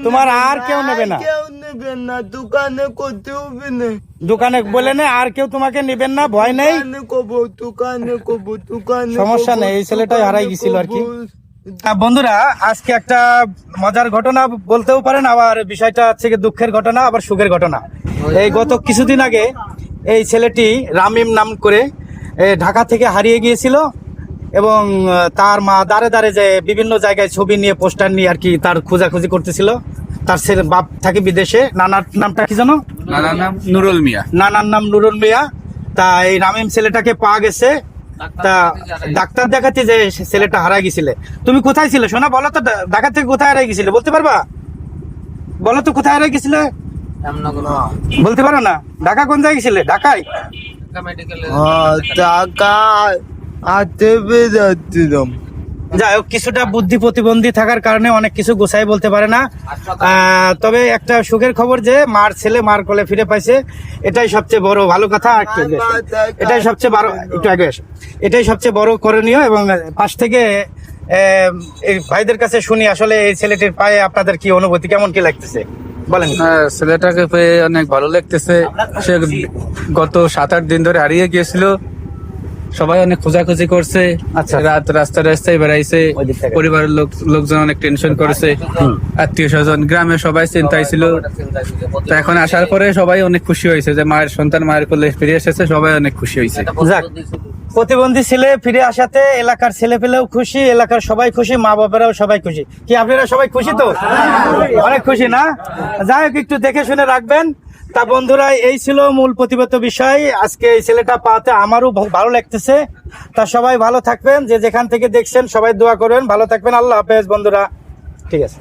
তোমার আর কেউ নেবে না, কেউ নেবেন না, দোকানে করতে হবে না, দোকানে বলে নে আর কেউ তোমাকে নেবেন না, ভয় নেই, দোকানে সমস্যা নেই। এই ছেলেটাই হারাই গেছিল আর কি। বন্ধুরা, আজকে একটা মজার ঘটনা বলতেও পারেন, আবার বিষয়টা হচ্ছে কি দুঃখের ঘটনা, আবার সুখের ঘটনা। এই গত কিছুদিন আগে এই ছেলেটি রামিম নাম করে ঢাকা থেকে হারিয়ে গিয়েছিল এবং তার মা দাঁড়ে দাঁড়ে যে বিভিন্ন জায়গায় ছবি নিয়ে পোস্টার নিয়ে আর কি তার খোঁজাখুঁজি করতেছিল। তার ছেলে বাপ থাকে বিদেশে, নানার নামটা কি জানো? নানার নাম নুরুল মিয়া। নানার নাম নুরুল মিয়া। তা এই রামিম ছেলেটাকে পাওয়া গেছে। তা ডাক্তার দেখাতে যে ছেলেটা হারা গেছিলে, তুমি কোথায় ছিলে সোনা? বলো তো, ঢাকা থেকে কোথায় হারাই গেছিলে বলতে পারবা? বলো তো কোথায় হারাই গেছিলে, বলতে পারো না? ঢাকা কোন জায়গায় গেছিলে? ঢাকায় টাকা হাতে বেরোচ্ছিলাম। যাই হোক, কিছুটা বুদ্ধি প্রতিবন্ধী থাকার কারণে অনেক কিছু গোছাই বলতে পারে না। তবে একটা সুখের খবর যে মার ছেলে মার কোলে ফিরে পাইছে, এটাই সবচেয়ে বড় ভালো কথা। এটাই সবচেয়ে বড়, একটু আগে এসো, এটাই সবচেয়ে বড় করণীয়। এবং পাশ থেকে এই ভাইদের কাছে শুনি আসলে এই ছেলেটির পায়ে আপনাদের কি অনুভূতি, কেমন কি লাগতেছে বলেন? হ্যাঁ, ছেলেটাকে পেয়ে অনেক ভালো লাগতেছে। সে গত 7-8 দিন ধরে হারিয়ে গিয়েছিল, সবাই অনেক খোঁজাখুঁজি করছে। আচ্ছা। রাত রাস্তায় বেড়াইছে, পরিবারের লোকজন অনেক টেনশন করেছে, আত্মীয় স্বজন গ্রামে সবাই চিন্তায় ছিল। তো এখন আসার পরে সবাই অনেক খুশি হয়েছে যে মায়ের সন্তান মায়ের কোলে ফিরে এসেছে, সবাই অনেক খুশি হয়েছে। যাক, প্রতিবন্ধী ছেলে ফিরে আসাতে এলাকার ছেলে পেলেও খুশি, এলাকার সবাই খুশি, মা বাবারাও সবাই খুশি। কি আপনারা সবাই খুশি তো? অনেক খুশি না? যাই হোক, একটু দেখে শুনে রাখবেন। তা বন্ধুরা, এই ছিল মূল প্রতিবেদ্য বিষয়। আজকে এই ছেলেটা পাওয়াতে আমারও ভালো লাগতেছে। তা সবাই ভালো থাকবেন, যে যেখান থেকে দেখছেন সবাই দোয়া করবেন, ভালো থাকবেন। আল্লাহ হাফেজ বন্ধুরা, ঠিক আছে।